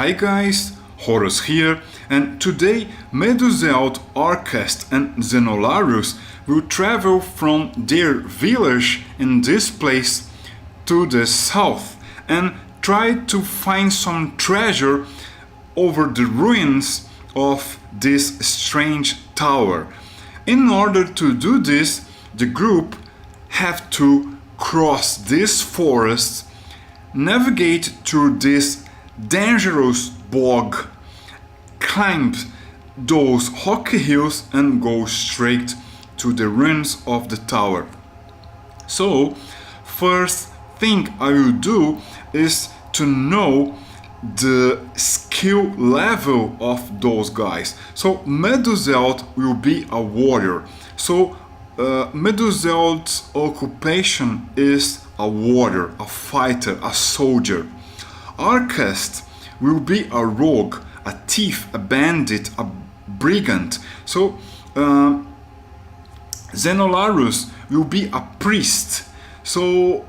Hi guys, Horos here, and today Desolate, Arcast and Xenolarius will travel from their village in this place to the south and try to find some treasure over the ruins of this strange tower. In order to do this, the group have to cross this forest, navigate through this dangerous bog, climb those rocky hills and go straight to the ruins of the tower. So, first thing I will do is to know the skill level of those guys. So Desolate will be a warrior. So Desolate's occupation is a warrior, a fighter, a soldier. Arcast will be a rogue, a thief, a bandit, a brigand. So Xenolarius will be a priest. So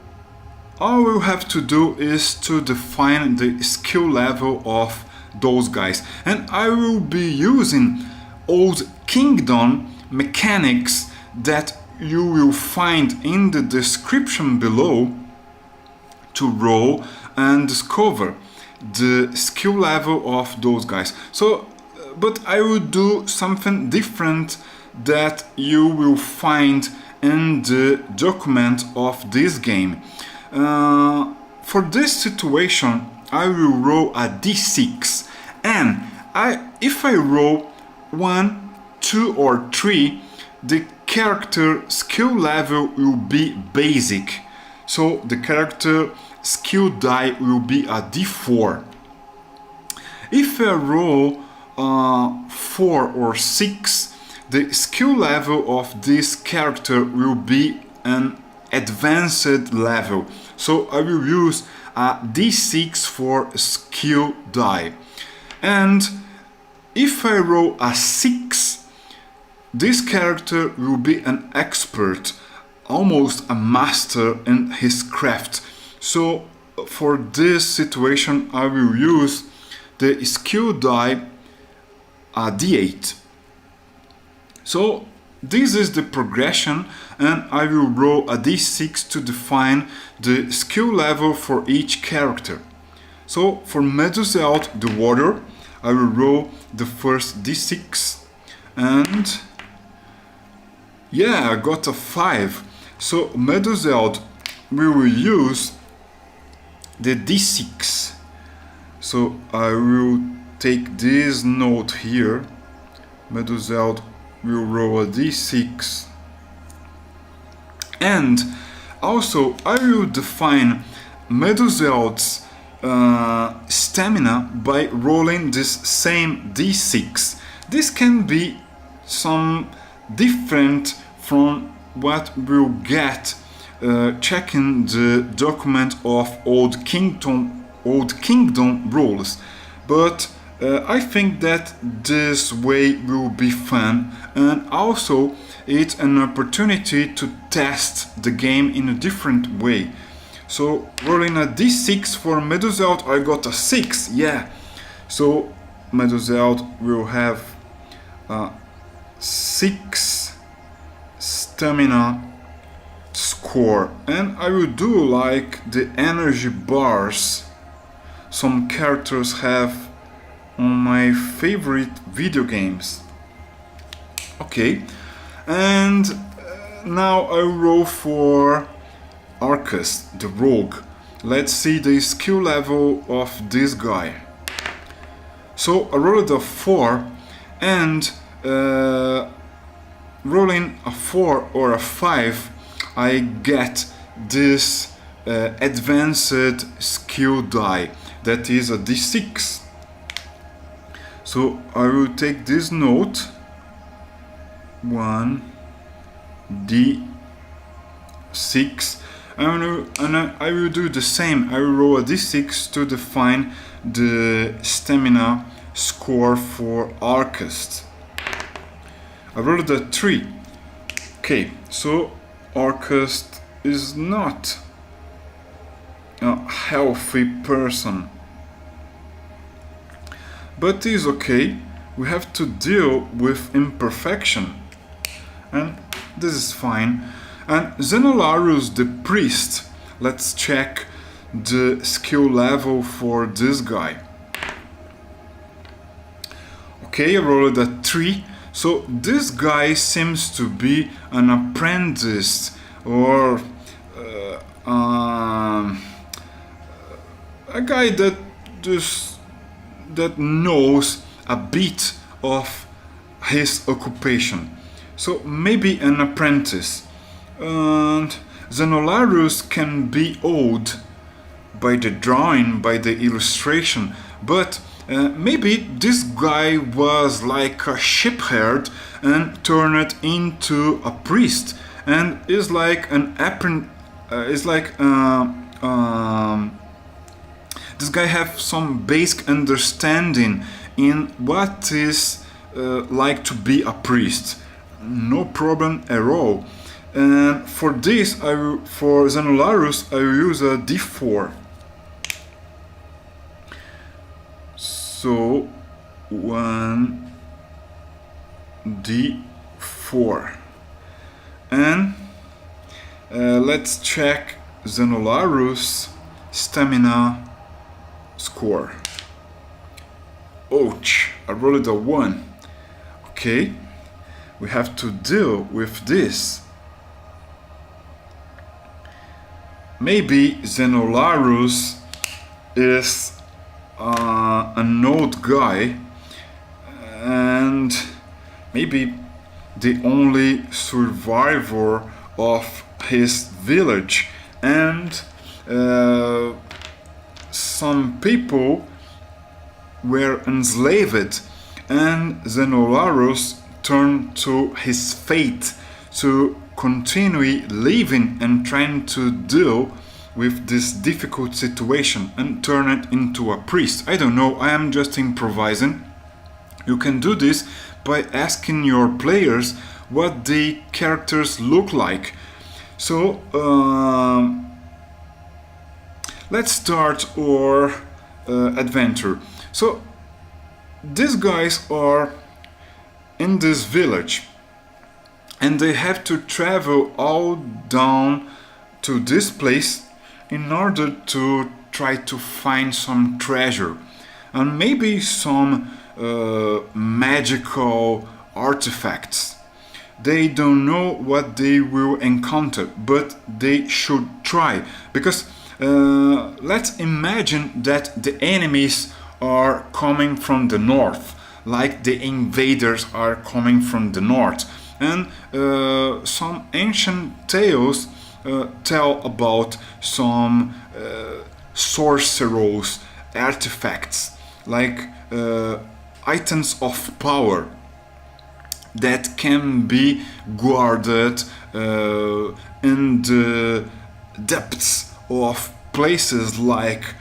all we'll have to do is to define the skill level of those guys. And I will be using Old Kingdom mechanics that you will find in the description below to roll and discover the skill level of those guys. So, but I will do something different that you will find in the document of this game. For this situation, I will roll a d6, and if I roll 1, 2 or 3, the character skill level will be basic. So the character skill die will be a d4. If I roll 4 or 6, the skill level of this character will be an advanced level. So I will use a d6 for skill die. And if I roll a 6, this character will be an expert, almost a master in his craft. So for this situation I will use the skill die a d8. So this is the progression, and I will roll a d6 to define the skill level for each character. So for Desolate, the warrior, I will roll the first d6, and yeah, I got a 5. So Desolate, we will use the d6. So I will take this note here. Desolate will roll a d6, and also I will define Desolate's stamina by rolling this same d6. This can be some different from what we'll get checking the document of Old Kingdom rules, but I think that this way will be fun, and also it's an opportunity to test the game in a different way. So rolling a d6 for Desolate, I got a 6, yeah. So Desolate will have a 6 stamina score, and I will do like the energy bars some characters have on my favorite video games. Okay, and now I roll for Arcast, the rogue. Let's see the skill level of this guy. So I rolled a 4, and rolling a 4 or a 5, I get this advanced skill die, that is a d6. So I will take this note, 1 d6, and I will do the same. I will roll a d6 to define the stamina score for Arcast. I rolled a 3. Okay, so Arcast is not a healthy person. but it's okay. We have to deal with imperfection, and this is fine. And Xenolarus the priest, let's check the skill level for this guy. Okay, I rolled a 3. So this guy seems to be an apprentice, or a guy that knows a bit of his occupation. So maybe an apprentice. And Xenolarus can be old by the drawing, by the illustration, but maybe this guy was like a shepherd and turned into a priest, and is like an this guy have some basic understanding in what is like to be a priest. No problem at all. And for this, for Xenolarus, I will use a d4. So 1d4, and let's check Xenolarus' stamina score. Ouch! I rolled a 1. Okay, we have to deal with this. Maybe Xenolarus is an old guy, and maybe the only survivor of his village, and some people were enslaved, and Xenolarus turned to his fate to continue living and trying to deal with this difficult situation and turn it into a priest. I don't know, I am just improvising. You can do this by asking your players what the characters look like. So let's start our adventure. So these guys are in this village, and they have to travel all down to this place in order to try to find some treasure and maybe some magical artifacts. They don't know what they will encounter, but they should try, because let's imagine that the enemies are coming from the north, like the invaders are coming from the north, and some ancient tales tell about some sorcerers artifacts, like items of power that can be guarded in the depths of places like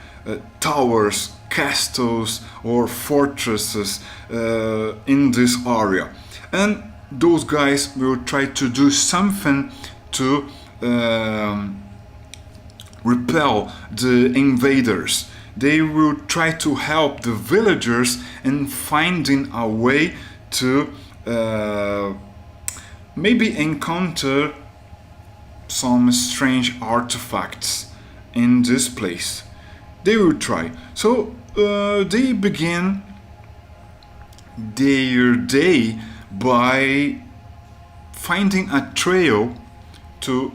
towers, castles or fortresses in this area. And those guys will try to do something to repel the invaders. They will try to help the villagers in finding a way to maybe encounter some strange artifacts in this place. They will try. So they begin their day by finding a trail to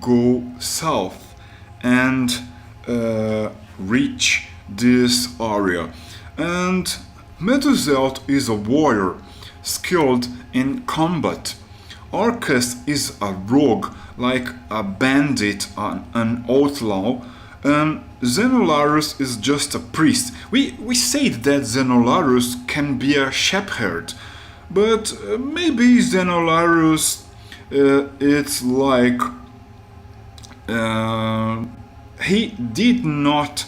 go south and reach this area. And Meduzelt is a warrior skilled in combat. Orcus is a rogue, like a bandit, an outlaw, and Xenolarus is just a priest. We said that Xenolarus can be a shepherd, but maybe Xenolarus it's like he did not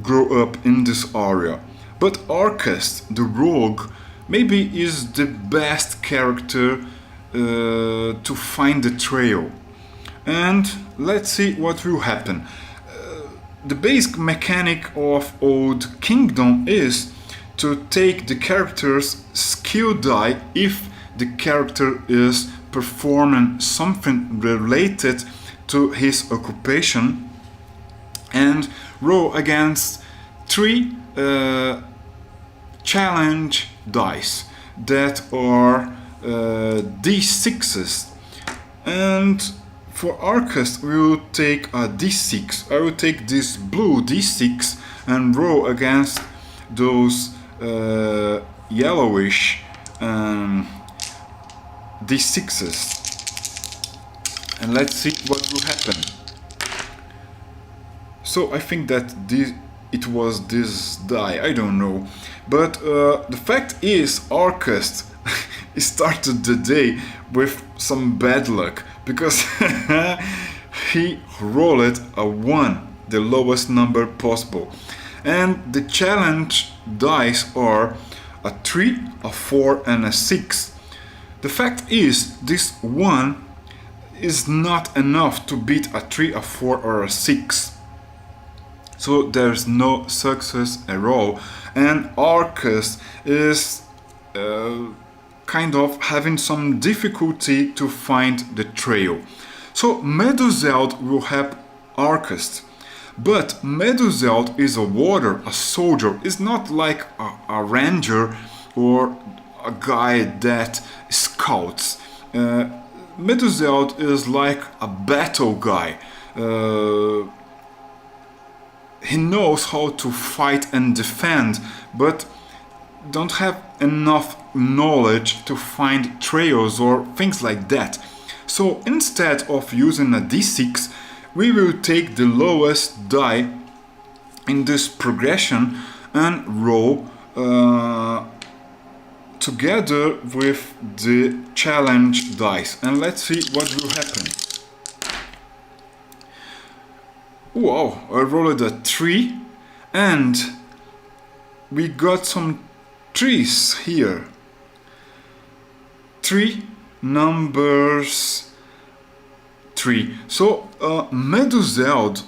grow up in this area. But Orcus, the rogue, maybe is the best character to find the trail. And let's see what will happen. The basic mechanic of Old Kingdom is to take the character's skill die if the character is performing something related to his occupation, and roll against 3 challenge dice that are d6s. And for Arcust we will take a d6. I will take this blue d6 and roll against those yellowish d6s, and let's see what will happen. So I think that it was this die, I don't know, but the fact is Arcust started the day with some bad luck, because he rolled a 1, the lowest number possible, and the challenge dice are a 3, a 4 and a 6. The fact is, this 1 is not enough to beat a 3, a 4 or a 6. So there's no success at all, and Arcust is kind of having some difficulty to find the trail. So Meduseld will help Arcust, but Meduseld is a warrior, a soldier. Is not like a ranger or a guy that scouts. Meduseld is like a battle guy. He knows how to fight and defend, but don't have enough knowledge to find trails or things like that. So instead of using a d6, we will take the lowest die in this progression and roll together with the challenge dice, and let's see what will happen. Wow, I rolled a 3 and we got some 3s here. 3 numbers 3. So Meduseld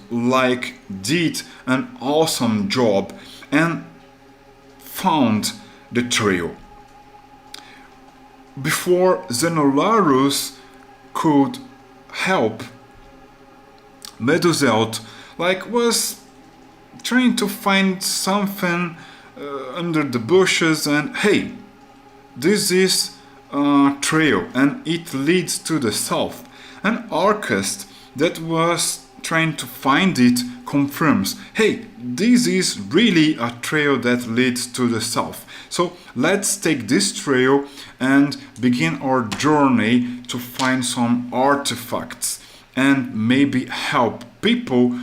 did an awesome job and found the trail before Xenolarus could help. Meduseld was trying to find something under the bushes, and hey, this is a trail and it leads to the south. And Arcust, that was trying to find it, confirms, hey, this is really a trail that leads to the south. So let's take this trail and begin our journey to find some artifacts and maybe help people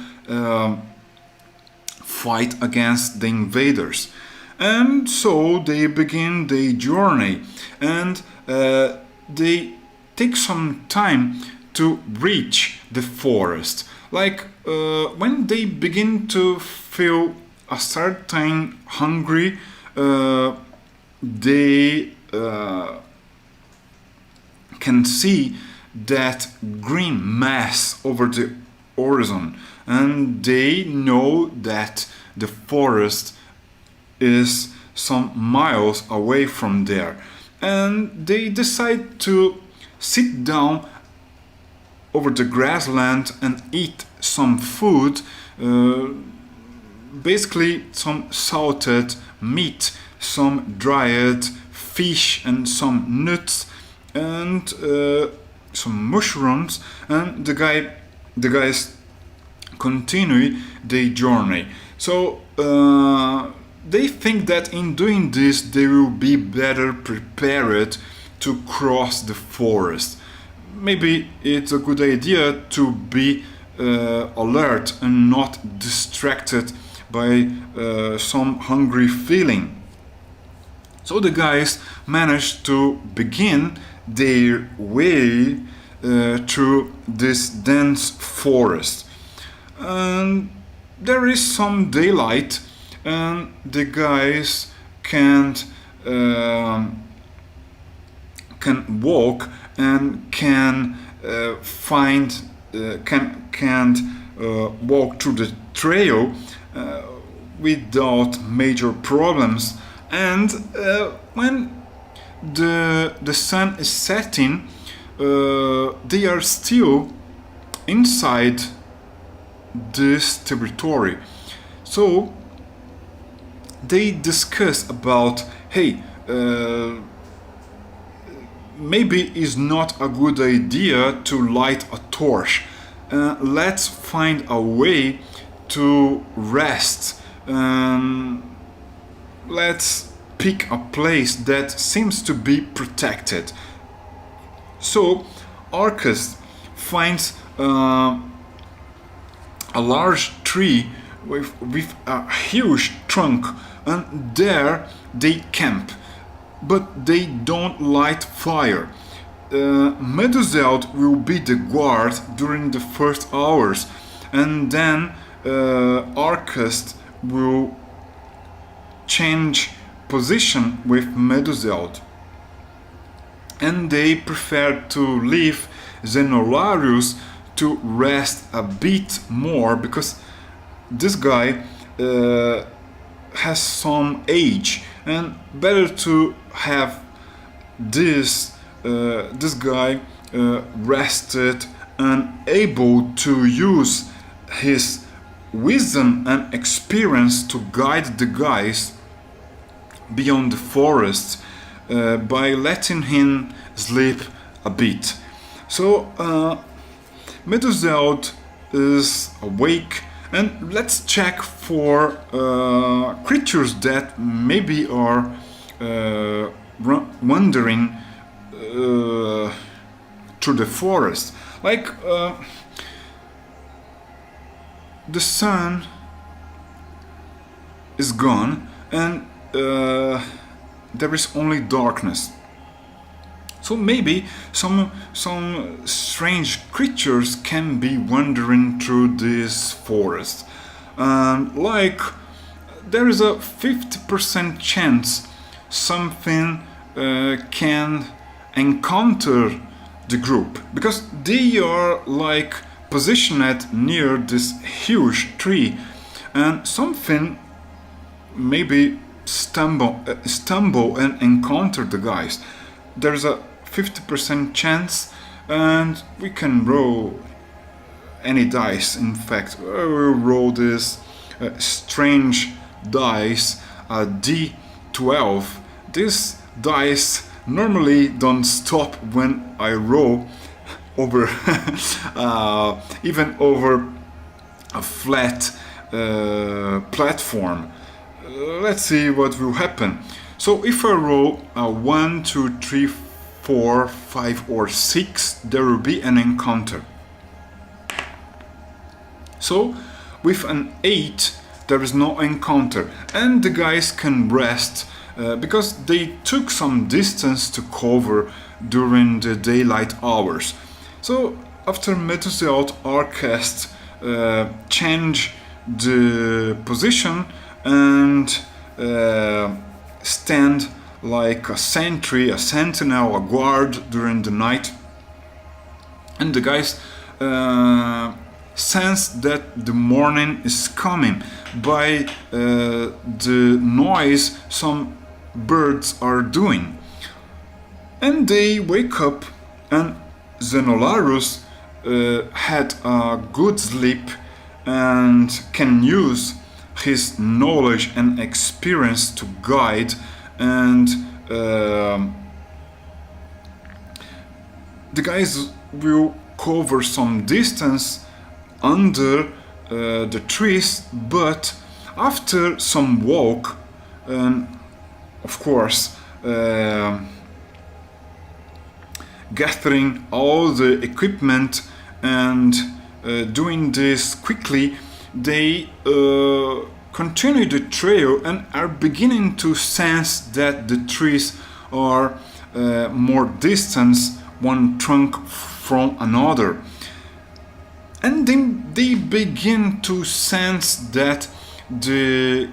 fight against the invaders. And so they begin their journey, and they take some time to reach the forest. When they begin to feel a certain hungry, they can see that green mass over the horizon, and they know that the forest is some miles away from there, and they decide to sit down over the grassland and eat some food, basically some salted meat, some dried fish and some nuts and some mushrooms, and the guys continue their journey. So they think that in doing this they will be better prepared to cross the forest. Maybe it's a good idea to be alert and not distracted by some hungry feeling. So the guys managed to begin their way through this dense forest. And there is some daylight, and the guys can walk and can walk through the trail without major problems, And when the sun is setting, they are still inside this territory. So they discuss about, hey, maybe it's not a good idea to light a torch. Let's find a way to rest. Let's pick a place that seems to be protected. So Arcus finds a large tree with a huge trunk, and there they camp, but they don't light fire. Meduseld will be the guard during the first hours, and then Arcus will change position with Meduseld. And they prefer to leave Xenolarius to rest a bit more, because this guy has some age, and better to have this guy rested and able to use his wisdom and experience to guide the guys beyond the forest, by letting him sleep a bit. So Meduseld is awake, and let's check for creatures that maybe are wandering through the forest. Like the sun is gone, and there is only darkness. So maybe some strange creatures can be wandering through this forest. Like there is a 50% chance something can encounter the group, because they are like positioned near this huge tree, and something maybe stumble and encounter the guys. There's a 50% chance, and we can roll any dice. In fact, we'll roll this strange dice, a D12. This dice normally don't stop when I roll over even over a flat platform. Let's see what will happen. So if I roll a 1, 2, 3, 4, 5 or 6, there will be an encounter. So with an 8 there is no encounter, and the guys can rest because they took some distance to cover during the daylight hours. So after Meduseld, Arcast change the position and stand like a sentry, a sentinel, a guard during the night. And the guys sense that the morning is coming by the noise some birds are doing. And they wake up, and Xenolarus had a good sleep and can use his knowledge and experience to guide, and the guys will cover some distance under the trees, but after some walk, and of course gathering all the equipment and doing this quickly, they continue the trail and are beginning to sense that the trees are more distant one trunk from another. And then they begin to sense that the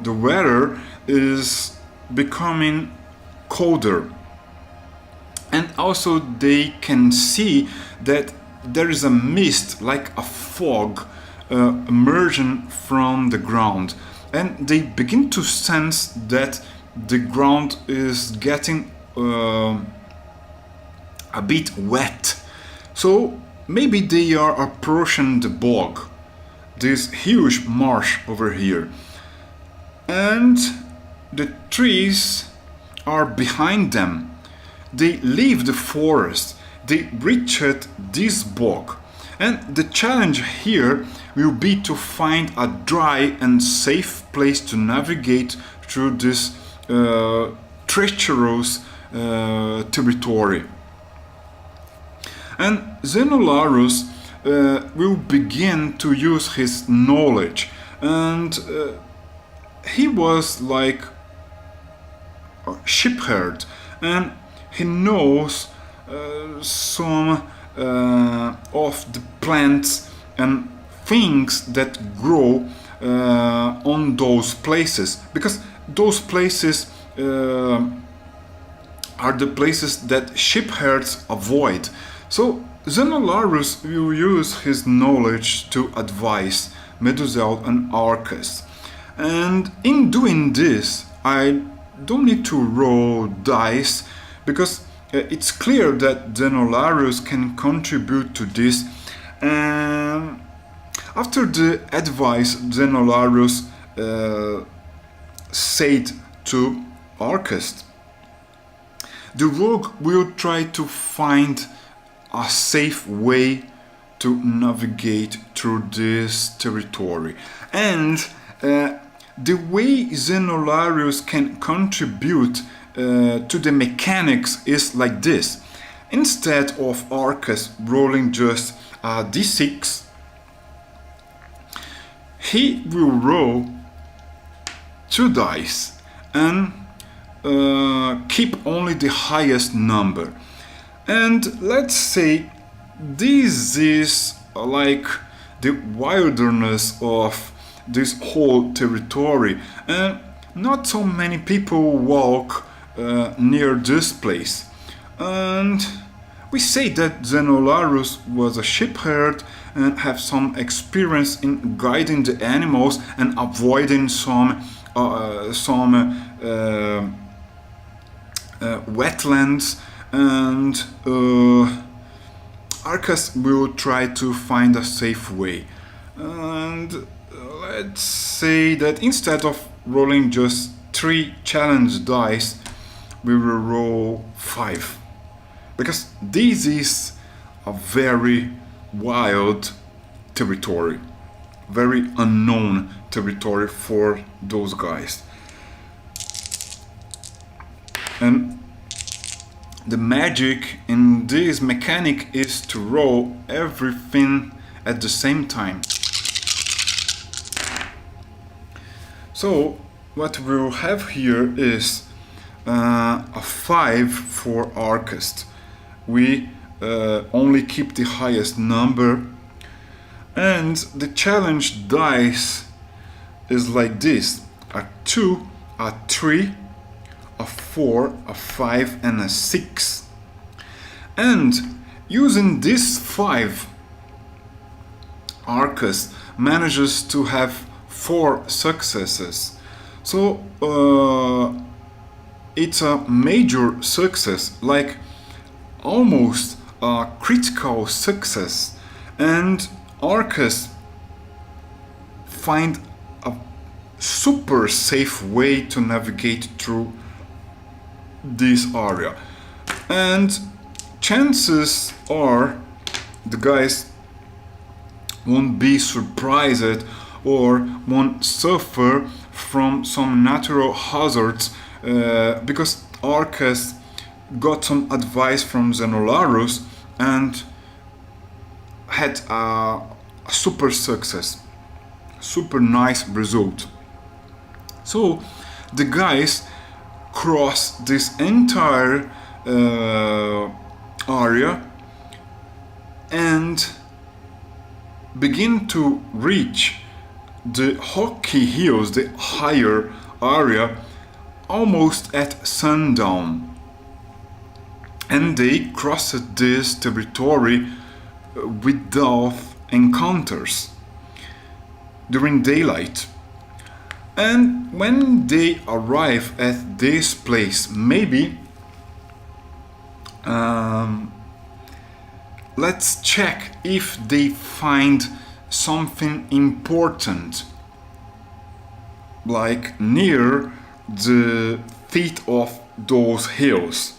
weather is becoming colder. And also they can see that there is a mist, like a fog, emerging from the ground. and they begin to sense that the ground is getting a bit wet. So maybe they are approaching the bog, this huge marsh over here, and the trees are behind them. They leave the forest, they reach this bog, and the challenge here will be to find a dry and safe place to navigate through this treacherous territory. And Xenolarus will begin to use his knowledge, and he was like a shepherd, and he knows some of the plants and things that grow on those places, because those places are the places that shepherds avoid. So Xenolarus will use his knowledge to advise Medusel and Arcus. And in doing this, I don't need to roll dice, because it's clear that Xenolarus can contribute to this. And after the advice Xenolarus said to Arcus, the rogue will try to find a safe way to navigate through this territory. And the way Xenolarus can contribute to the mechanics is like this. Instead of Arcus rolling just a d6, he will roll 2 dice and keep only the highest number. And let's say this is like the wilderness of this whole territory, and not so many people walk near this place. And we say that Xenolarus was a shepherd and have some experience in guiding the animals and avoiding some wetlands, and Arcus will try to find a safe way. And let's say that instead of rolling just 3 challenge dice, we will roll 5, because this is a very wild territory, very unknown territory for those guys. And the magic in this mechanic is to roll everything at the same time. So what we'll have here is a 5 for Arcus. We only keep the highest number, and the challenge dice is like this: a 2, a 3, a 4, a 5, and a 6. And using this 5, Arcus manages to have 4 successes. So it's a major success, like almost a critical success. And Arcus find a super safe way to navigate through this area. And chances are the guys won't be surprised or won't suffer from some natural hazards, because Arcus got some advice from Xenolarus and had a super success, super nice result. So the guys cross this entire area and begin to reach the Hockey Hills, the higher area, almost at sundown. And they crossed this territory without encounters during daylight. And when they arrive at this place, maybe let's check if they find something important, like near the feet of those hills.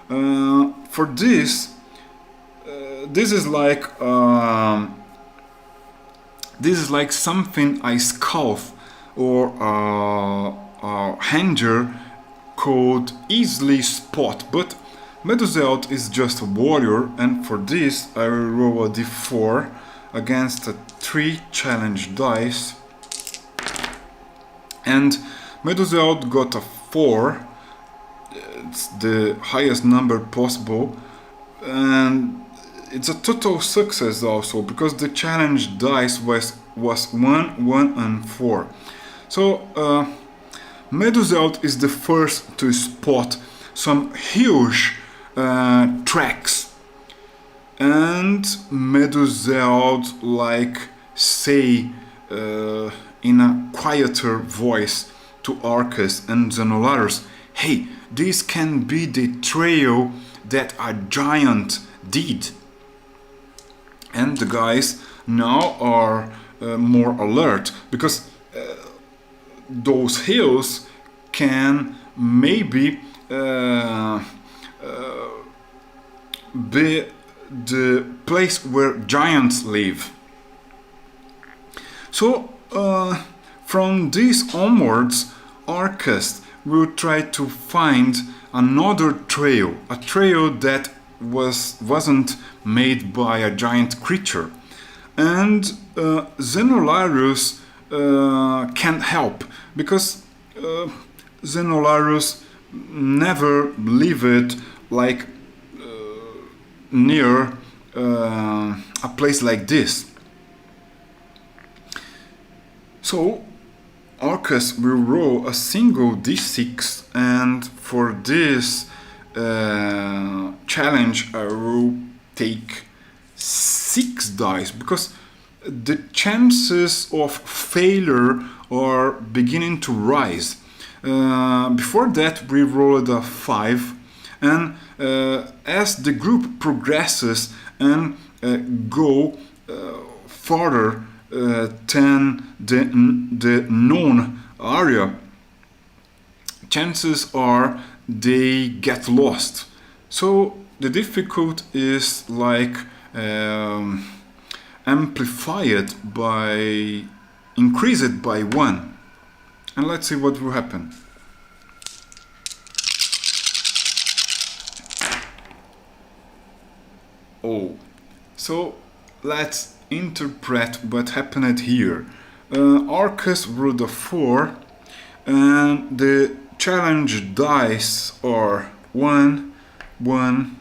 For this, this is like something I scoff or a hanger could easily spot, but Meduseld is just a warrior, and for this I will roll a d4 against a 3 challenge dice, and Meduseld got a 4. It's the highest number possible, and it's a total success also, because the challenge dice was 1, 1 and 4. So Meduseld is the first to spot some huge tracks, and Meduseld say in a quieter voice to Arcus and Xenolarus, "Hey, this can be the trail that a giant did." And the guys now are more alert, because those hills can maybe be the place where giants live. So from this onwards, Arcus will try to find another trail, a trail that wasn't made by a giant creature. And Xenolarus can't help, because Xenolarus never lived near a place like this. So Arcus will roll a single d6, and for this challenge I will take 6 dice, because the chances of failure are beginning to rise. Before that we rolled a 5, and as the group progresses and go further than the known area, chances are they get lost. So the difficulty is amplified by, increased by 1. And let's see what will happen. Oh, so let's interpret what happened here. Arcus rolled a 4, and the challenge dice are 1, 1,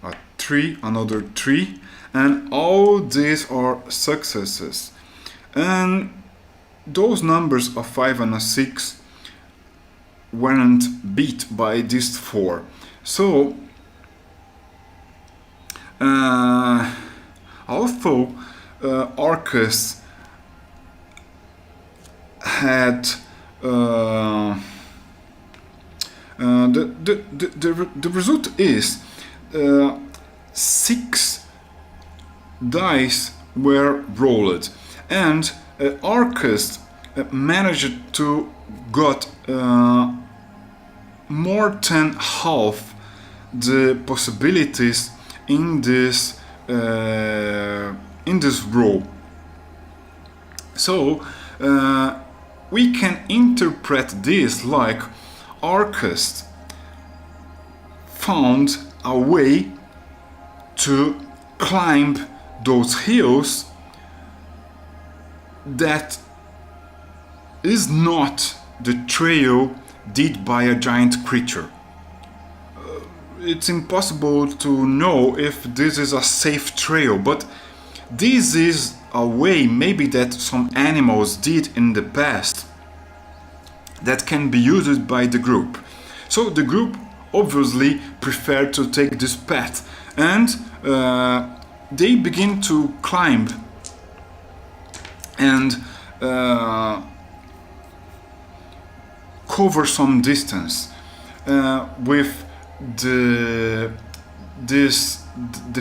a 3, another 3, and all these are successes. And those numbers, a 5 and a 6, weren't beat by these 4. So although Arcus had the result is 6 dice were rolled, and Arcus managed to got more than half the possibilities in this row. So we can interpret this like Arcus found a way to climb those hills that is not the trail did by a giant creature. It's impossible to know if this is a safe trail, but this is a way maybe that some animals did in the past that can be used by the group. So the group obviously preferred to take this path, and they begin to climb, and cover some distance with the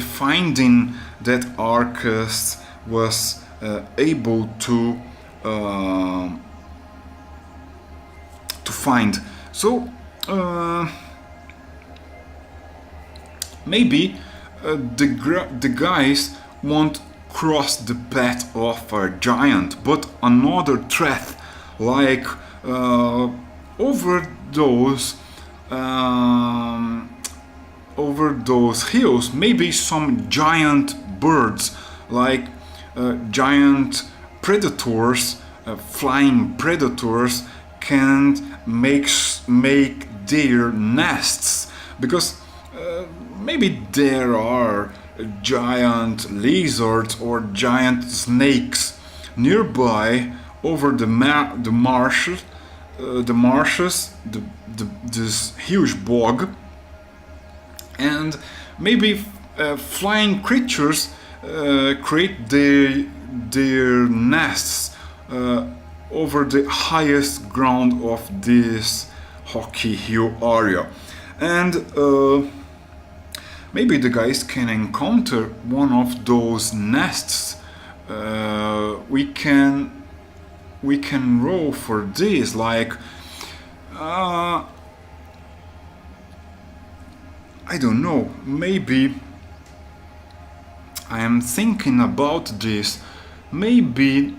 finding that Arcus was able to find. So maybe the guys won't cross the path of a giant, but another threat, like over those hills, maybe some giant birds, like giant predators, flying predators, can make their nests, because maybe there are giant lizards or giant snakes nearby over the marshes, this huge bog, and maybe flying creatures create their nests over the highest ground of this Hockey Hill area, and maybe the guys can encounter one of those nests. We can roll for this, like I don't know, maybe I am thinking about this, maybe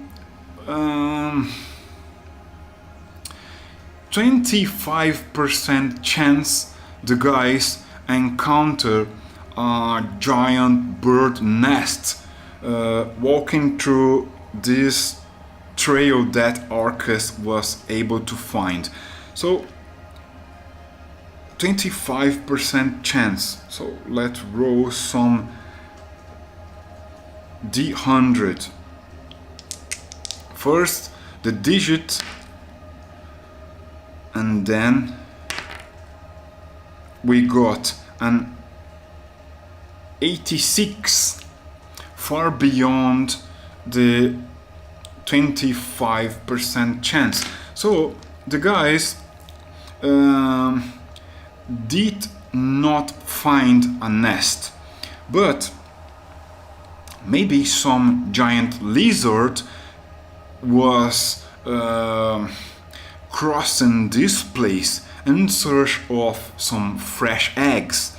25% chance the guys encounter a giant bird nest walking through this trail that Arcus was able to find. So 25% chance. So let's roll some D100. First the digit, and then we got an 86, far beyond the 25% chance. So the guys did not find a nest, but maybe some giant lizard was crossing this place in search of some fresh eggs,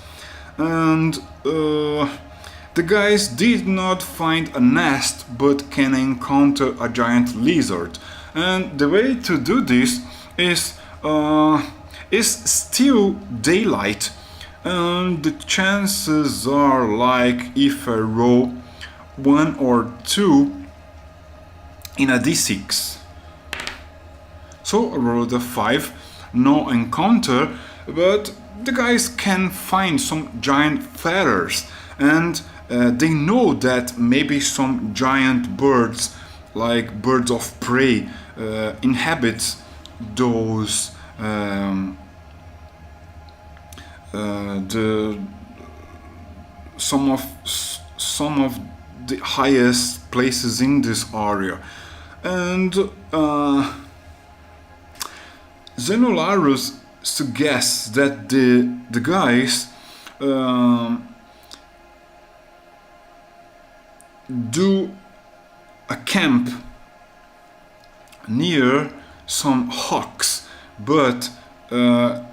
and the guys did not find a nest but can encounter a giant lizard. And the way to do this is still daylight, and the chances are, like, if I roll 1 or 2 in a d6. So I rolled a 5, no encounter, but the guys can find some giant feathers, and they know that maybe some giant birds, like birds of prey, inhabit those some of the highest places in this area. And Xenolarus suggests that the guys do a camp near some hawks, but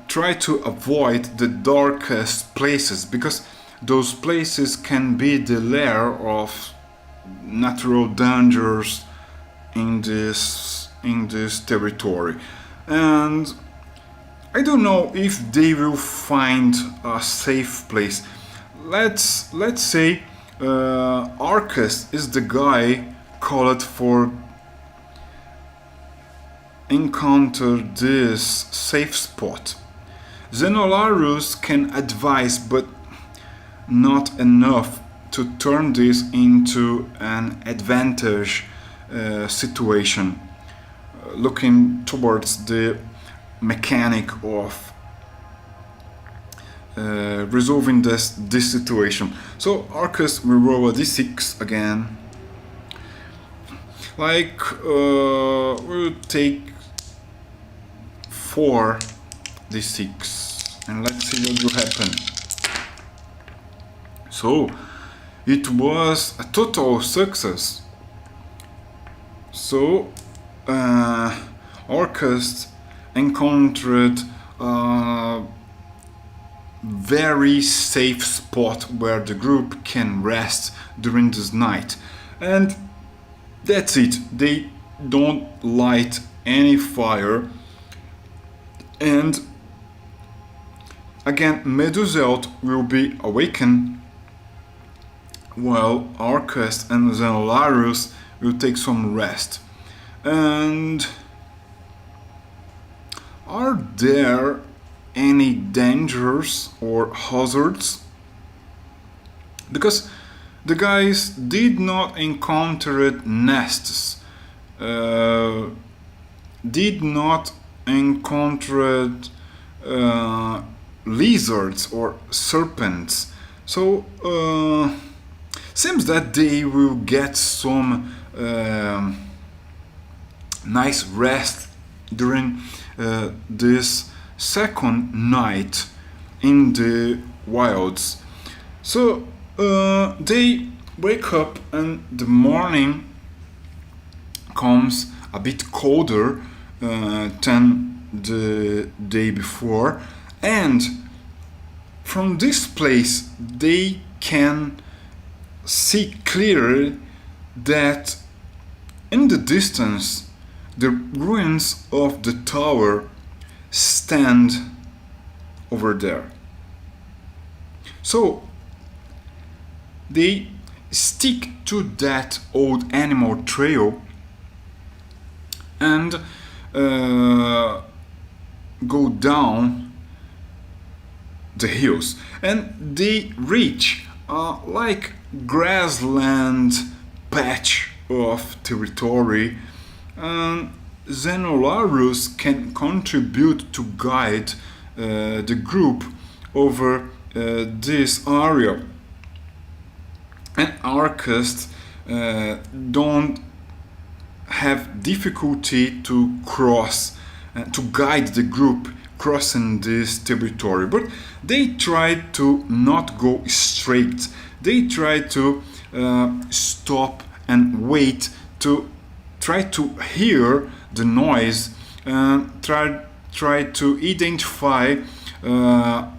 try to avoid the darkest places, because those places can be the lair of natural dangers in this territory. And I don't know if they will find a safe place. Let's say Arcus is the guy called for encounter this safe spot. Xenolarus can advise, but not enough to turn this into an advantage situation, looking towards the mechanic of resolving this situation. So Arcus will roll a d6 again. Like we'll take 4d6 and let's see what will happen. So it was a total success. So Orcust encountered a very safe spot where the group can rest during this night, and that's it. They don't light any fire, and again Meduselt will be awakened while Orcust and Xenolarius will take some rest. And are there any dangers or hazards? Because the guys did not encounter nests, did not encounter lizards or serpents. So seems that they will get some nice rest during this second night in the wilds. So they wake up and the morning comes a bit colder than the day before, and from this place they can see clearly that in the distance the ruins of the tower stand over there. So they stick to that old animal trail and go down the hills, and they reach like grassland patch of territory. Xenolarius can contribute to guide the group over this area, and Orcust don't have difficulty to cross, to guide the group crossing this territory, but they try to not go straight. They try to stop and wait to try to hear the noise, try to identify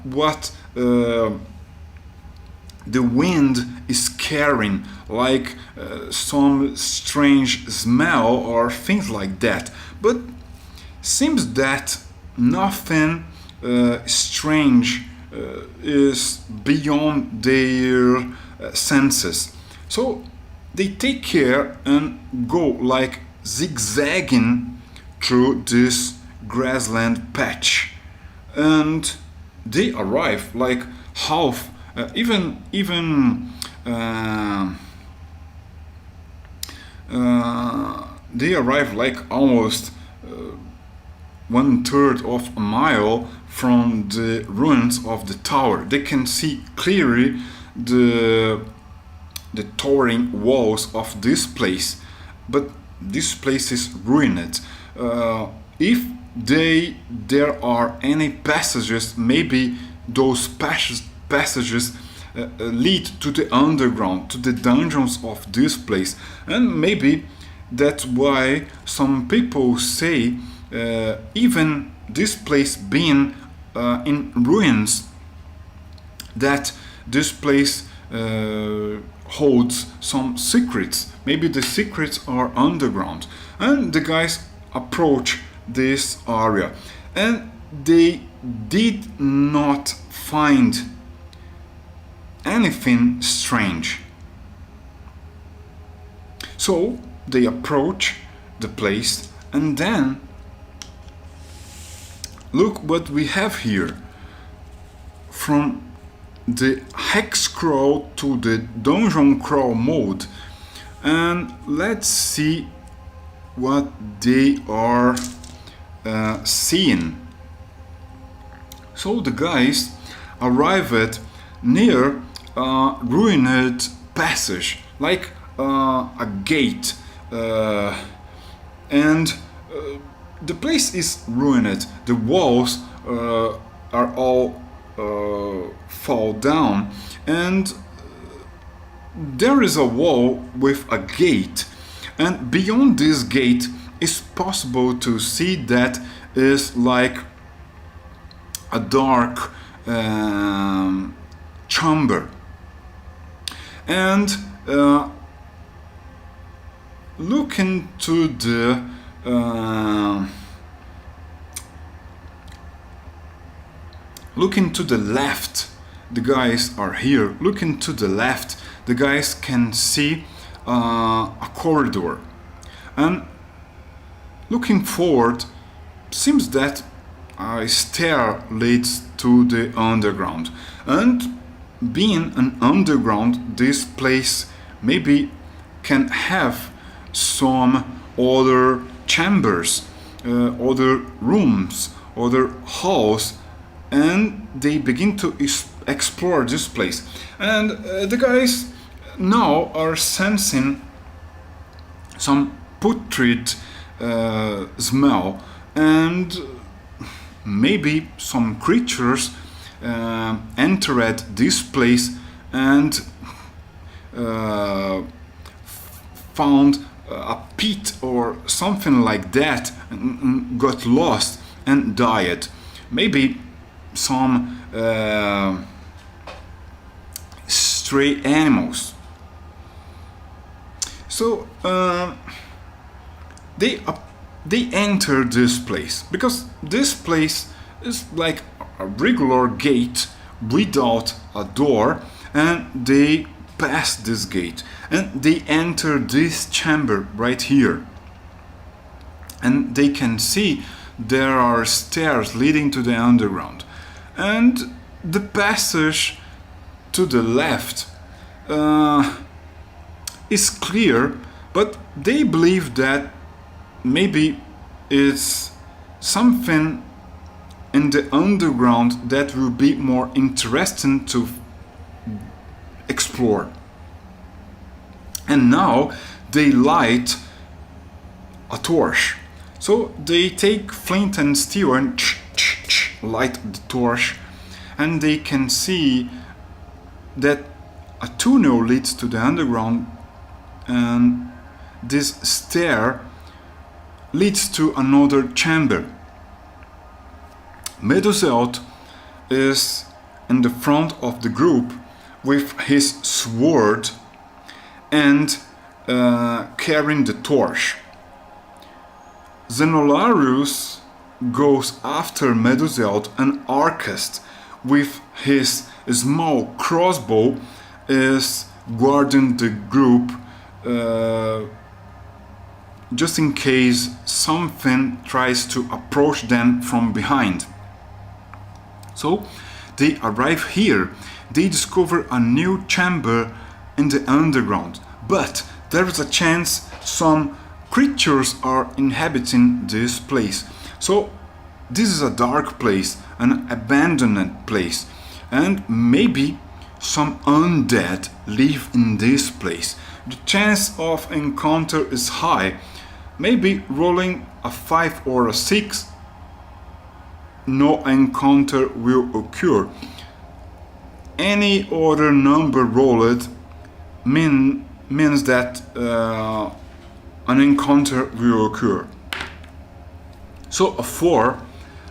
what the wind is carrying, like some strange smell or things like that. But seems that nothing strange is beyond their senses. So they take care and go like zigzagging through this grassland patch, and they arrive like half, they arrive like almost 1/3 of a mile from the ruins of the tower. They can see clearly the towering walls of this place, but this place is ruined. If there are any passages, maybe those passages lead to the underground, to the dungeons of this place, and maybe that's why some people say even this place being in ruins, that this place holds some secrets. Maybe the secrets are underground. And the guys approach this area, and they did not find anything strange. So they approach the place, and then look what we have here. From the hex crawl to the dungeon crawl mode, and let's see what they are seeing. So the guys arrived near a ruined passage, like a gate, and the place is ruined. The walls are all fall down, and there is a wall with a gate, and beyond this gate it's possible to see that is like a dark chamber. And look into the left. The guys are here. Looking to the left, the guys can see a corridor, and looking forward, seems that a stair leads to the underground. And being an underground, this place maybe can have some other chambers, other rooms, other halls, and they begin to explore this place. And the guys now are sensing some putrid smell, and maybe some creatures entered this place and found a pit or something like that, and got lost and died. Maybe some stray animals. So they enter this place because this place is like a regular gate without a door, and they pass this gate and they enter this chamber right here, and they can see there are stairs leading to the underground, and the passage to the left is clear, but they believe that maybe it's something in the underground that will be more interesting to explore. And now they light a torch. So they take flint and steel and light the torch, and they can see that a tunnel leads to the underground, and this stair leads to another chamber. Desolate is in the front of the group with his sword and carrying the torch. Xenolarius goes after Desolate, and Arcast with his small crossbow is guarding the group just in case something tries to approach them from behind. So they arrive here. They discover a new chamber in the underground, but there is a chance some creatures are inhabiting this place. So this is a dark place, an abandoned place, and maybe some undead live in this place. The chance of encounter is high. Maybe rolling a 5 or a 6, no encounter will occur. Any other number rolled means that an encounter will occur. So a 4,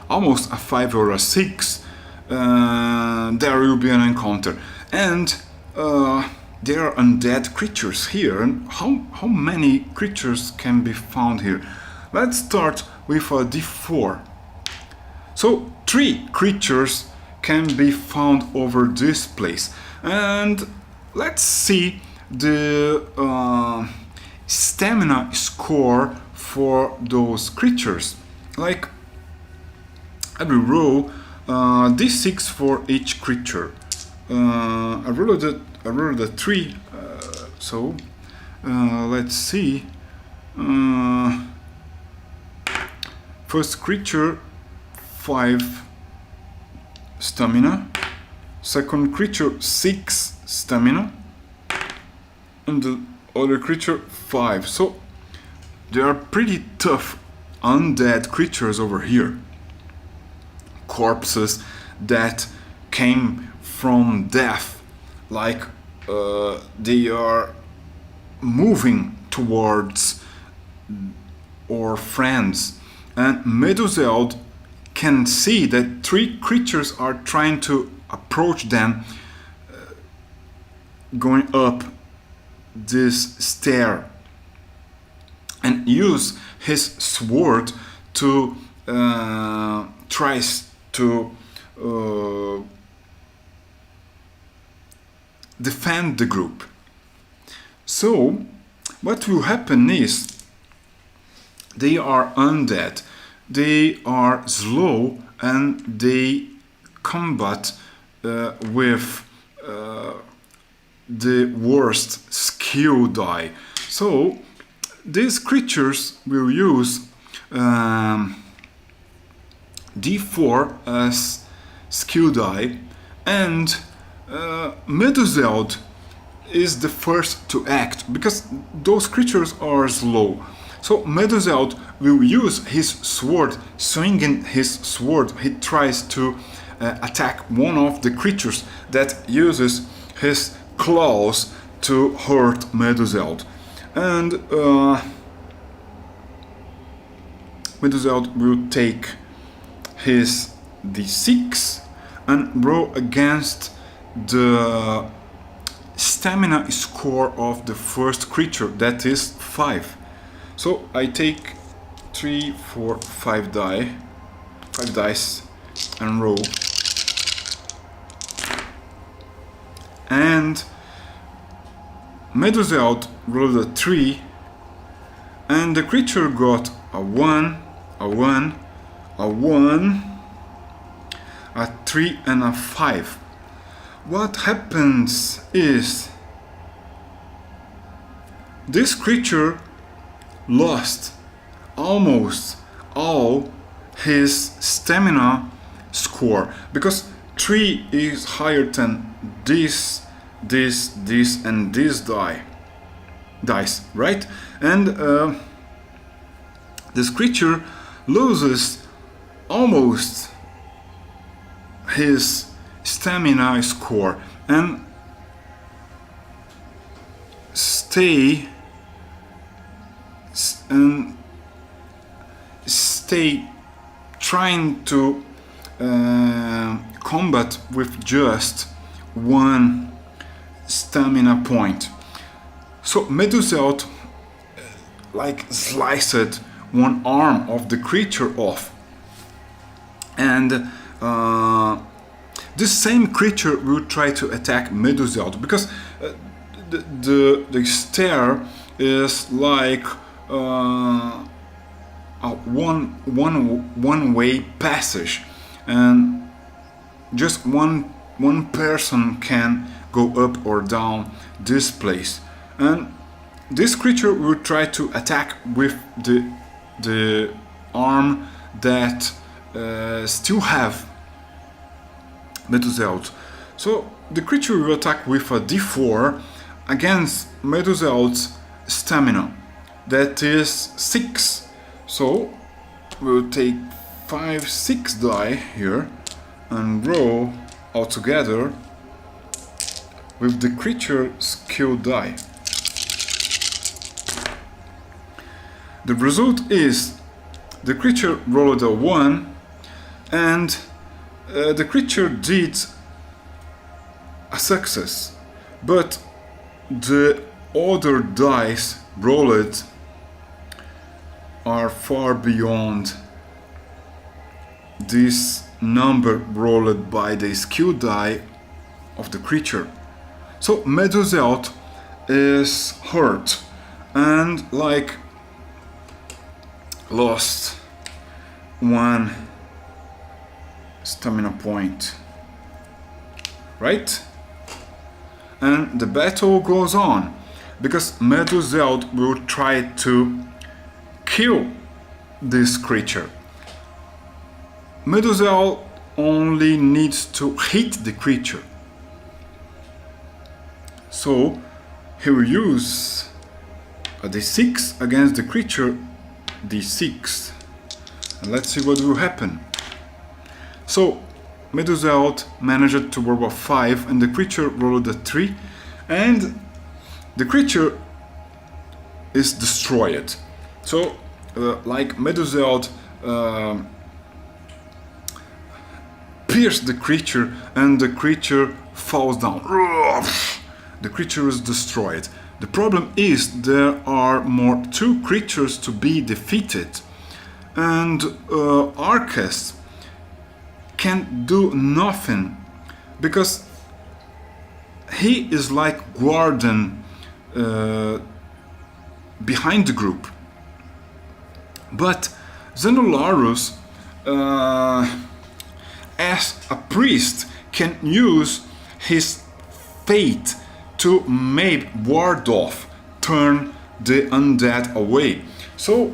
almost a 5 or a 6, there will be an encounter. And there are undead creatures here. And how many creatures can be found here? Let's start with a d4. So 3 creatures can be found over this place. And let's see the stamina score for those creatures. Like, I will roll d6 for each creature. I rolled a 3, so let's see. First creature, 5 stamina. Second creature, 6 stamina. And the other creature, 5. So they are pretty tough undead creatures over here. Corpses that came from death, like they are moving towards our friends. And Meduseld can see that 3 creatures are trying to approach them, going up this stair, and use his sword to tries to defend the group. So what will happen is they are undead, they are slow, and they combat with the worst skill die. So these creatures will use D4 as skill die, and Meduseld is the first to act because those creatures are slow. So Meduseld will use his sword, swinging his sword. He tries to attack one of the creatures that uses his claws to hurt Meduseld. And Meduseld will take his D6 and roll against the stamina score of the first creature, that is 5. So I take 3, 4, 5 dice and roll. And Meduseld rolled a 3, and the creature got a 1, a 1, a 1, a 3, and a 5. What happens is this creature lost almost all his stamina score, because 3 is higher than this, and this dice, right? And this creature loses almost his stamina score and stay trying to combat with just 1 stamina point. So Meduseld like sliced one arm of the creature off, and this same creature will try to attack Meduseld because the stair is like a one-way passage, and just one person can go up or down this place. And this creature will try to attack with the arm that still have Meduseld. So the creature will attack with a D4 against Meduseld's stamina, that is 6. So we'll take 5, 6 die here and roll all together with the creature skill die. The result is the creature rolled a 1, and the creature did a success, but the other dice rolled are far beyond this number rolled by the skill die of the creature. So Meduseld is hurt and like lost 1 stamina point, right? And the battle goes on because Meduseld will try to kill this creature. Meduseld only needs to hit the creature, so he will use a d6 against the creature, d6, And let's see what will happen. So Desolate managed to roll a 5 and the creature rolled a 3, and the creature is destroyed. So like Desolate pierced the creature and the creature falls down. The creature is destroyed. The problem is there are more 2 creatures to be defeated, and Arcus can do nothing because he is like guardian behind the group. But Xenolarus, as a priest, can use his fate to maybe ward off, turn the undead away. So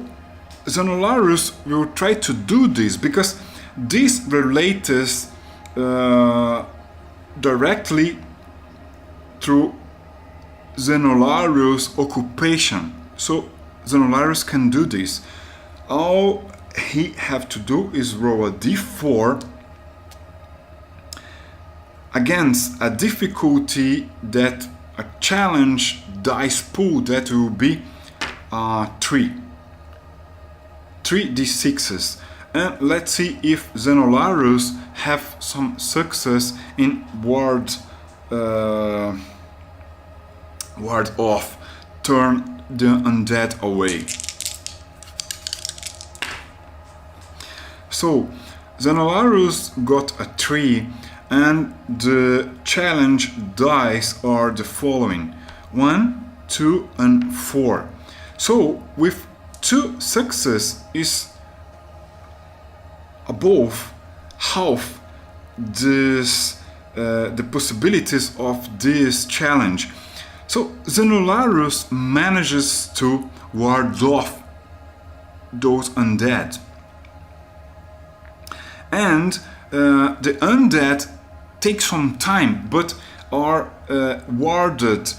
Xenolarus will try to do this because this relates directly through Xenolarus' occupation. So Xenolarus can do this. All he have to do is roll a d4 against a difficulty that a challenge dice pool that will be 3 d6s. And let's see if Xenolarus have some success in ward off, turn the undead away. So Xenolarus got a 3, and the challenge dice are the following: 1, 2, and 4. So with 2 success is above half this the possibilities of this challenge. So Xenolarus manages to ward off those undead, and the undead take some time but are warded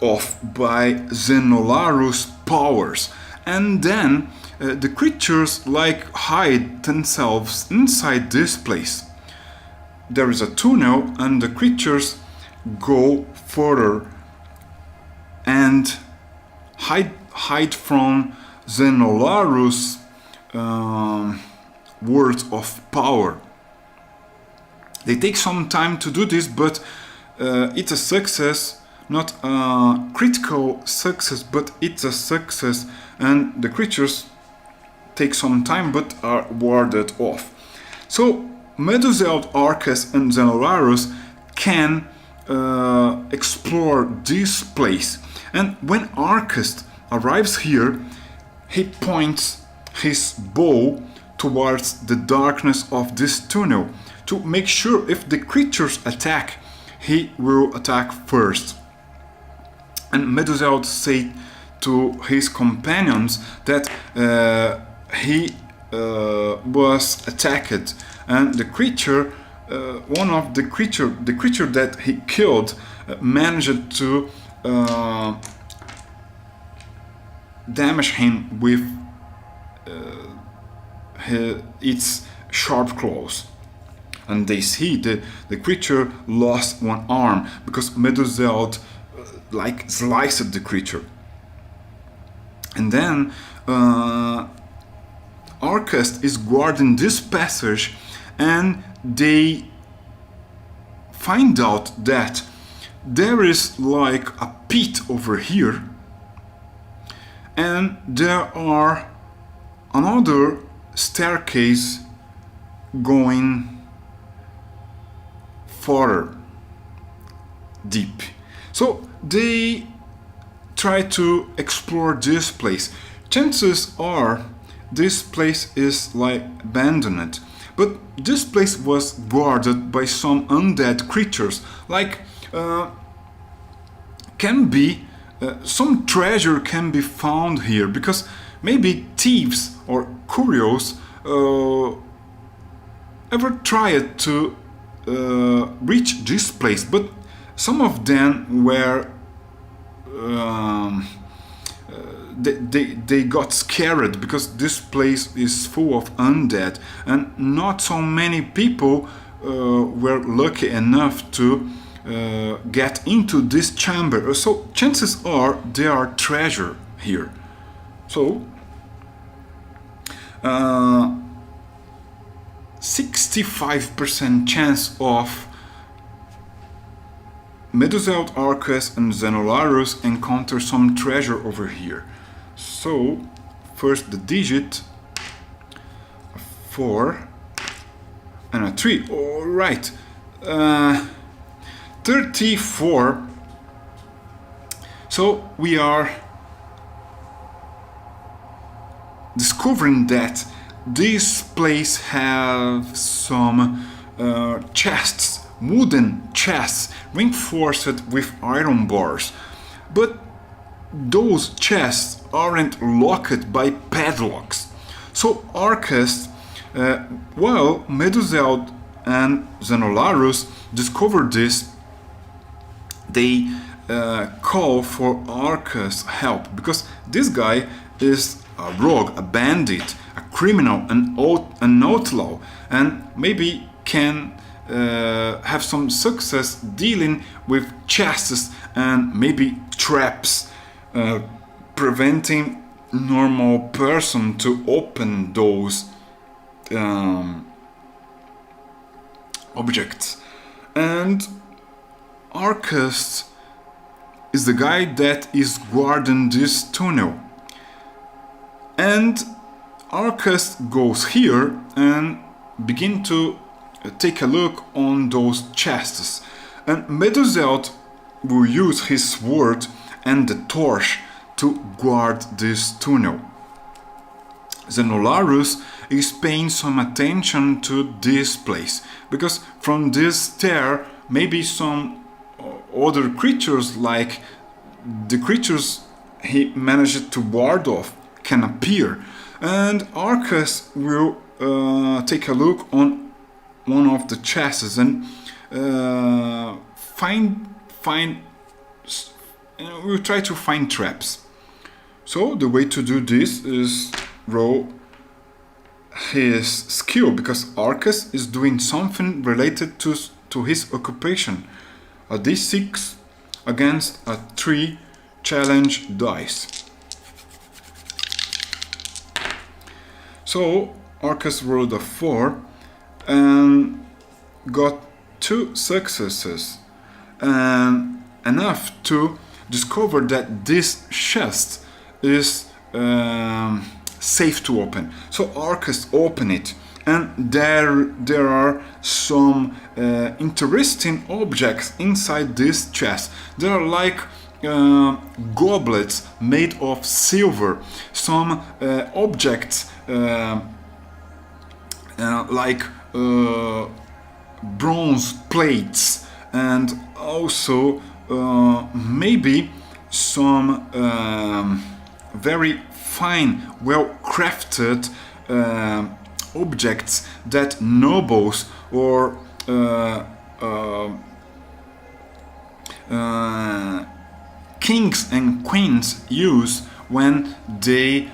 off by Xenolarus' powers, and then the creatures like hide themselves inside this place. There is a tunnel and the creatures go further and hide from Xenolarus' words of power. They take some time to do this, but it's a success, not a critical success, but it's a success, and the creatures take some time but are warded off. So Desolate, Arcus, and Xenolarus can explore this place, and when Arcus arrives here, he points his bow towards the darkness of this tunnel to make sure if the creatures attack, he will attack first. And Desolate said to his companions that he was attacked, and the creature, the creature that he killed, managed to damage him with its sharp claws. And they see the creature lost one arm because Desolate like sliced the creature. And then Arcus is guarding this passage, and they find out that there is like a pit over here, and there are another staircase going further deep. So they try to explore this place. Chances are this place is like abandoned, but this place was guarded by some undead creatures, like can be some treasure can be found here, because maybe thieves or curios ever tried to reach this place, but some of them were they got scared because this place is full of undead, and not so many people were lucky enough to get into this chamber. So chances are there are treasure here. So 65% chance of Medusaur, Arcus and Xenolarus encounter some treasure over here. So first the digit, a 4 and a 3. Alright, 34. So we are discovering that this place has some chests, wooden chests reinforced with iron bars, but those chests aren't locked by padlocks. So Arcus, while Medusaur and Xenolarus discovered this, they call for Arcus' help, because this guy is a rogue, a bandit, a criminal, an outlaw, and maybe can have some success dealing with chests and maybe traps, preventing normal person to open those objects. And Arcus is the guy that is guarding this tunnel. And Arcus goes here and begin to take a look on those chests. And Medusaur will use his sword and the torch to guard this tunnel. Xenolarus is paying some attention to this place, because from this stair maybe some other creatures, like the creatures he managed to ward off, can appear. And Arcus will take a look on one of the chests and we'll try to find traps. So the way to do this is roll his skill, because Arcus is doing something related to his occupation. A d6 against a 3 challenge dice. So Arcus rolled a 4 and got 2 successes, and enough to discover that this chest is safe to open. So Arcus opened it, and there are some interesting objects inside this chest. They are like goblets made of silver, some objects like bronze plates, and also maybe some very fine, well-crafted objects that nobles or kings and queens use when they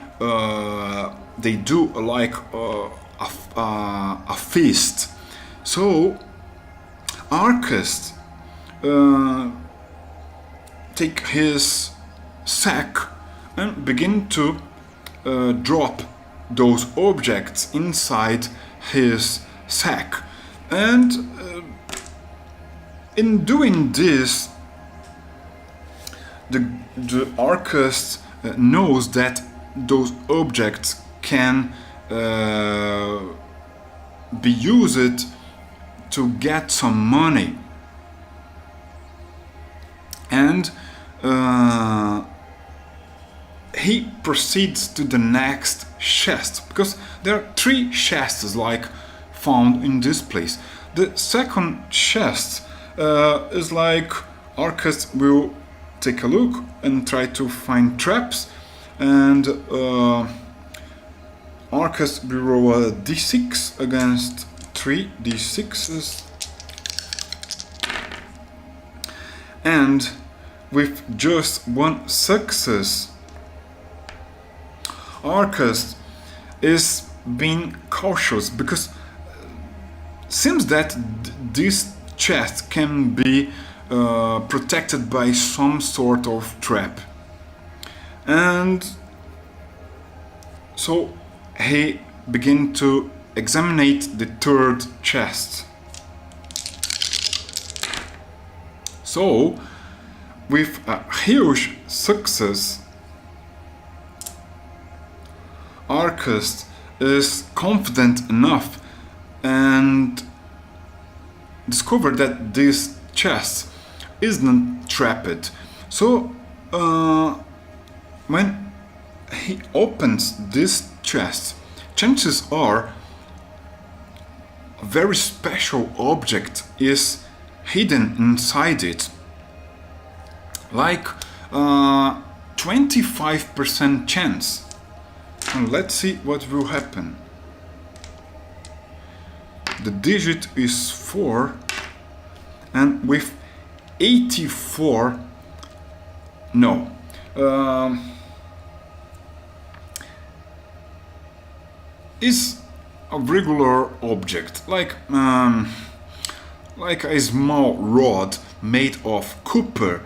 do like a feast. So Arcus take his sack and begin to drop those objects inside his sack. And in doing this, the Arcus knows that those objects can be used to get some money. And he proceeds to the next chest, because there are 3 chests like found in this place. The second chest is like Arcus will take a look and try to find traps, and Arcus will roll a d6 against 3 d6s, and with just 1 success Arcus is being cautious because seems that this chest can be protected by some sort of trap, and so he begin to examine the third chest. So with a huge success, Arcus is confident enough and discover that this chest isn't trapped. So when he opens this chest, chances are a very special object is hidden inside it, like 25% chance. And let's see what will happen. The digit is 4, and with 84, no. Is a regular object, like a small rod made of copper,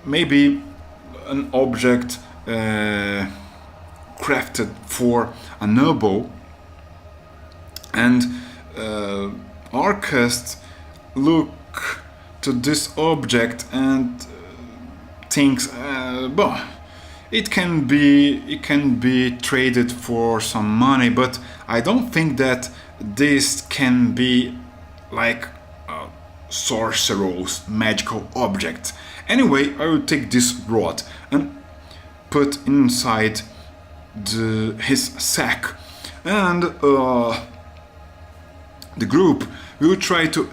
maybe an object crafted for a noble. And Arcus look to this object and thinks, it can be traded for some money, but I don't think that this can be like a sorcerer's magical object. Anyway, I will take this rod and put inside his sack, and the group will try to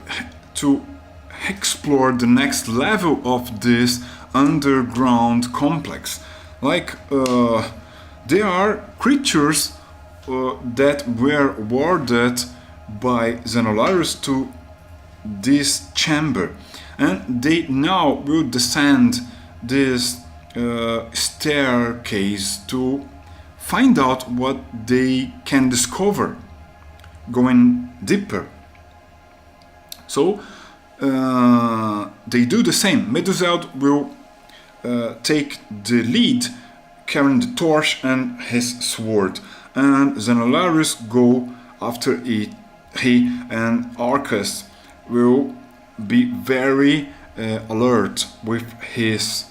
explore the next level of this underground complex. Like there are creatures that were warded by Xenolarius to this chamber, and they now will descend this staircase to find out what they can discover, going deeper. So they do the same. Meduseld will take the lead, carrying the torch and his sword, and Xenolarius go after it. He and Arcus will be very alert with his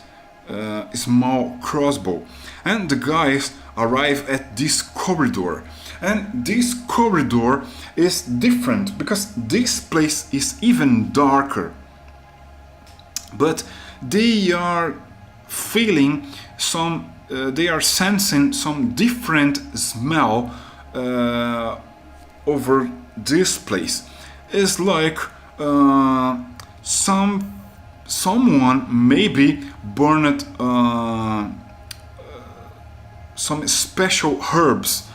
small crossbow, and the guys arrive at this corridor. And this corridor is different because this place is even darker, but they are feeling some they are sensing some different smell over this place. It's like someone maybe burned some special herbs,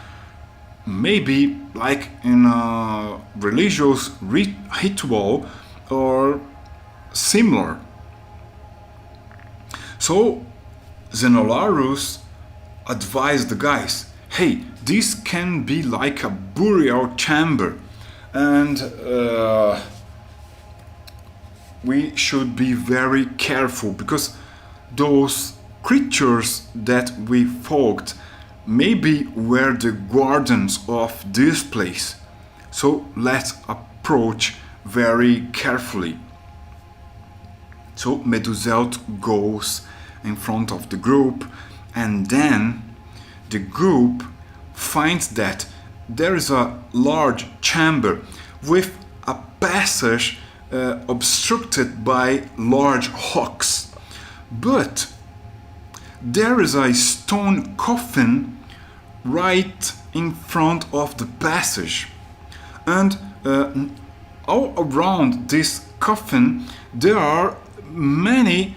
maybe like in a religious ritual or similar. So Xenolarius advised the guys, hey, this can be like a burial chamber, and we should be very careful because those creatures that we fought maybe were the guardians of this place. So let's approach very carefully. So Meduseld goes in front of the group, and then the group finds that there is a large chamber with a passage obstructed by large rocks. But there is a stone coffin right in front of the passage, and all around this coffin there are many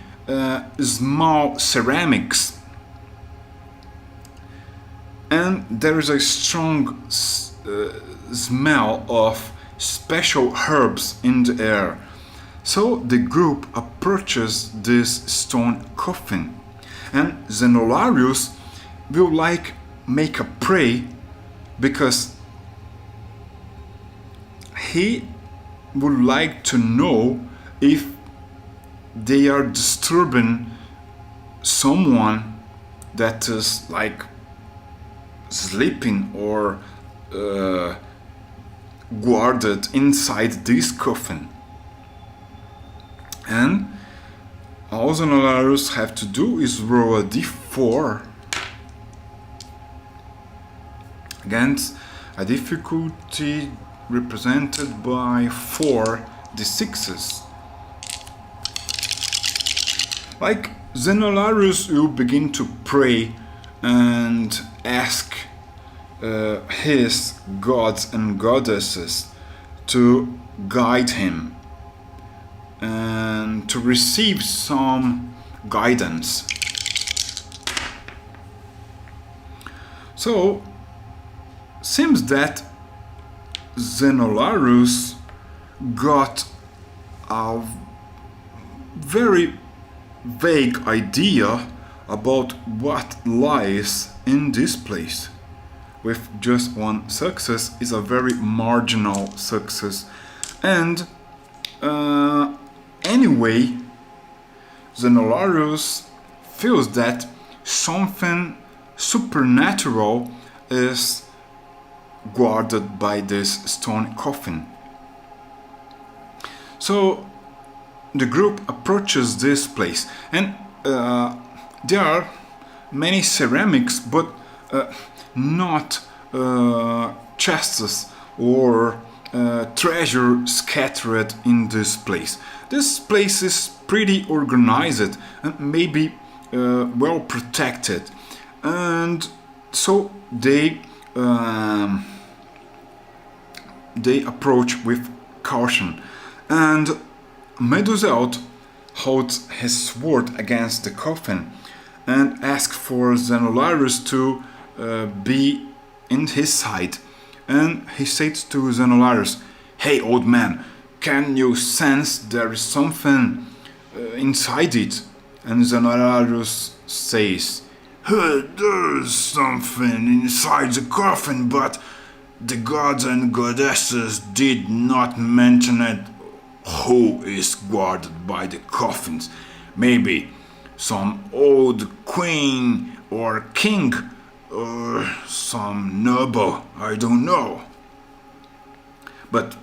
small ceramics, and there is a strong smell of special herbs in the air. So the group approaches this stone coffin, and Xenolarius will like make a prey because he would like to know if they are disturbing someone that is like sleeping or guarded inside this coffin. And all the Nolaris have to do is roll a d4 against a difficulty represented by 4 d6s. Like Xenolarius will begin to pray and ask his gods and goddesses to guide him and to receive some guidance. So, seems that Xenolarius got a very vague idea about what lies in this place. With just one success is a very marginal success, and anyway, Xenolarius feels that something supernatural is guarded by this stone coffin. So the group approaches this place, and there are many ceramics, but not chests or treasure scattered in this place. This place is pretty organized and maybe well protected, and so they approach with caution. And Meduseld holds his sword against the coffin and asks for Xenolarius to be in his side. And he says to Xenolarius, "Hey, old man, can you sense there is something inside it?" And Xenolarius says, "There's something inside the coffin, but the gods and goddesses did not mention it. Who is guarded by the coffins? Maybe some old queen or king, or some noble, I don't know. But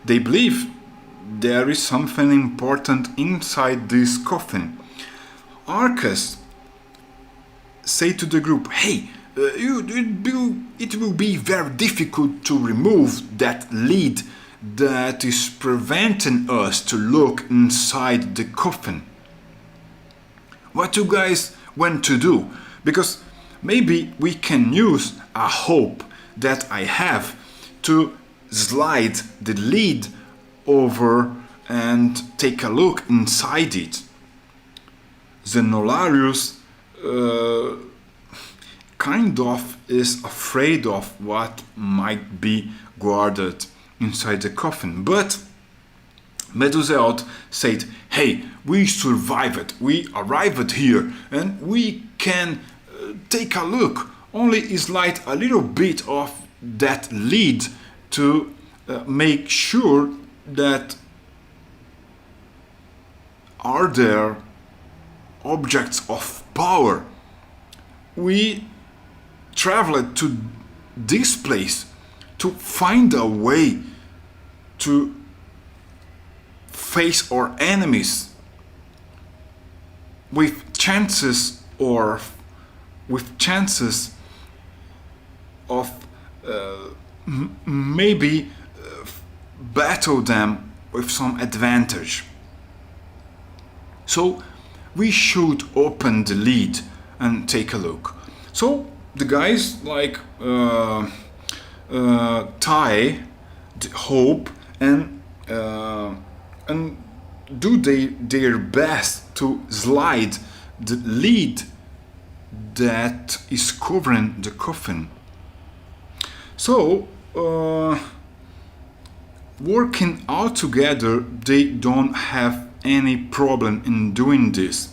they believe there is something important inside this coffin." Arcus say to the group, "Hey, it will be very difficult to remove that lid that is preventing us to look inside the coffin. What you guys want to do? Because maybe we can use a hope that I have to slide the lid over and take a look inside it." Xenolarius kind of is afraid of what might be guarded inside the coffin, but Meduseld said, "Hey, we survived, we arrived here, and we can take a look, only slide a little bit of that lid to make sure that are there objects of power. We traveled to this place to find a way to face our enemies with chances of maybe battle them with some advantage. So we should open the lid and take a look." So the guys tie the hope and do their best to slide the lid that is covering the coffin. So working all together, they don't have any problem in doing this.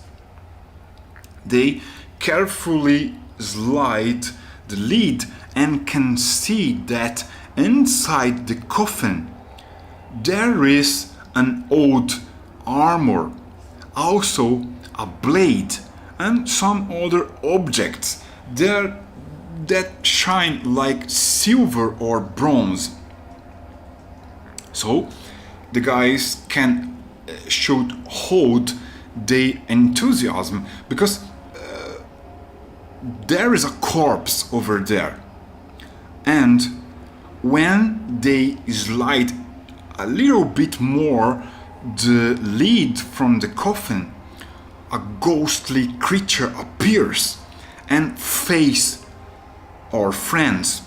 They carefully slide the lid and can see that inside the coffin there is an old armor, also a blade and some other objects there that shine like silver or bronze. So the guys should hold their enthusiasm because there is a corpse over there, and when they slide a little bit more the lid from the coffin, a ghostly creature appears and faces our friends.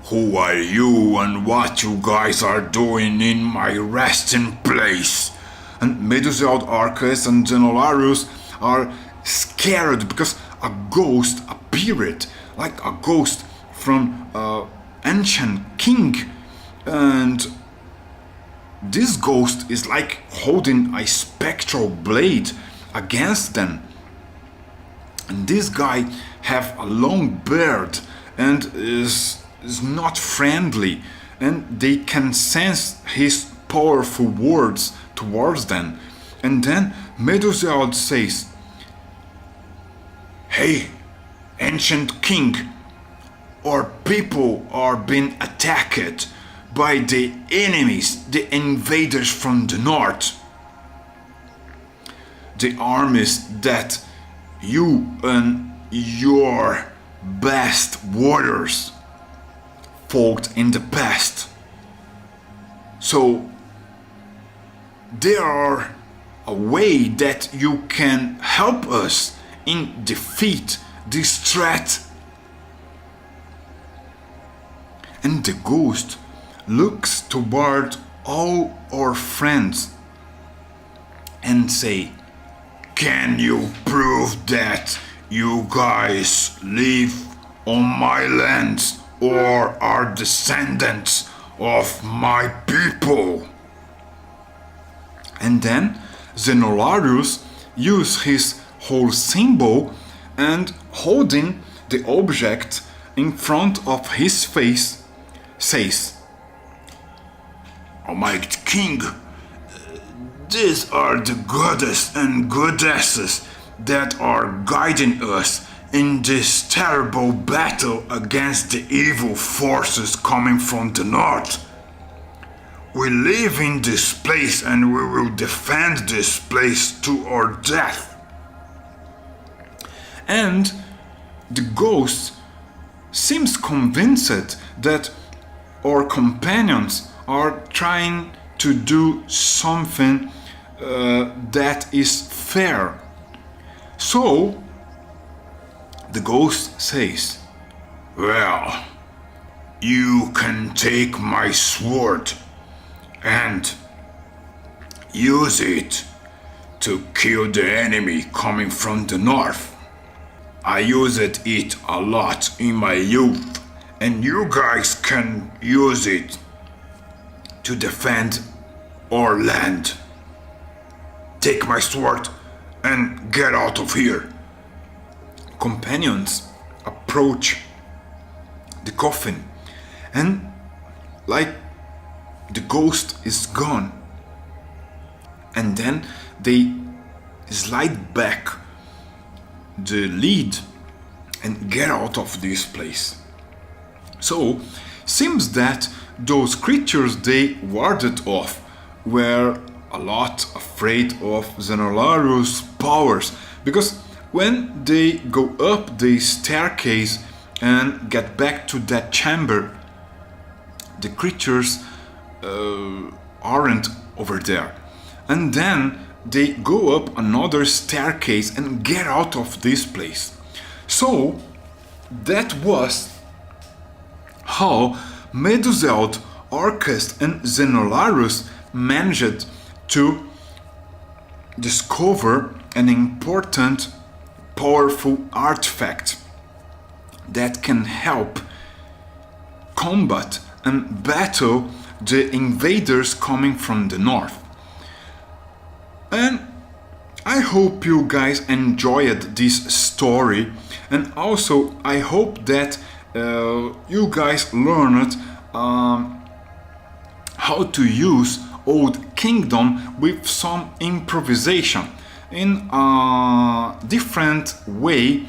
Who are you and what you guys are doing in my resting place? And Meduseld, Arcus and Genolarius are scared because a ghost appeared, like a ghost from an ancient king, and this ghost is like holding a spectral blade against them. And this guy have a long beard and is not friendly, and they can sense his powerful words towards them. And then Meduseld says, "Hey, ancient king, our people are being attacked by the enemies, the invaders from the north. The armies that you and your best warriors fought in the past. So there are a way that you can help us in defeat this threat." And the ghost looks toward all our friends and say, "Can you prove that you guys live on my lands or are descendants of my people?" And then Xenolarius uses his whole symbol and holding the object in front of his face says, "Almighty King, these are the goddess and goddesses that are guiding us in this terrible battle against the evil forces coming from the north. We live in this place and we will defend this place to our death." And the ghost seems convinced that our companions are trying to do something that is fair. So the ghost says, "Well, you can take my sword and use it to kill the enemy coming from the north. I used it a lot in my youth, and you guys can use it to defend our land. Take my sword and get out of here." Companions approach the coffin, and like the ghost is gone, and then they slide back the lid and get out of this place. So seems that those creatures they warded off were a lot afraid of Xenolarius' powers, because when they go up the staircase and get back to that chamber, the creatures aren't over there. And then they go up another staircase and get out of this place. So that was how Meduseld, Arcus and Xenolarius managed to discover an important, powerful artifact that can help combat and battle the invaders coming from the north. And I hope you guys enjoyed this story, and also I hope that you guys learned how to use Old Kingdom with some improvisation in a different way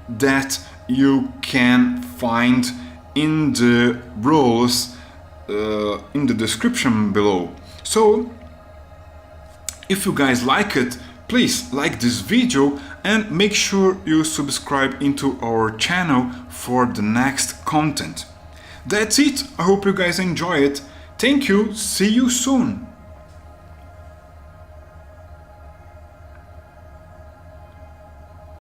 that you can find in the rules in the description below. So if you guys like it, please like this video and make sure you subscribe into our channel for the next content. That's it. I hope you guys enjoy it. Thank you. See you soon.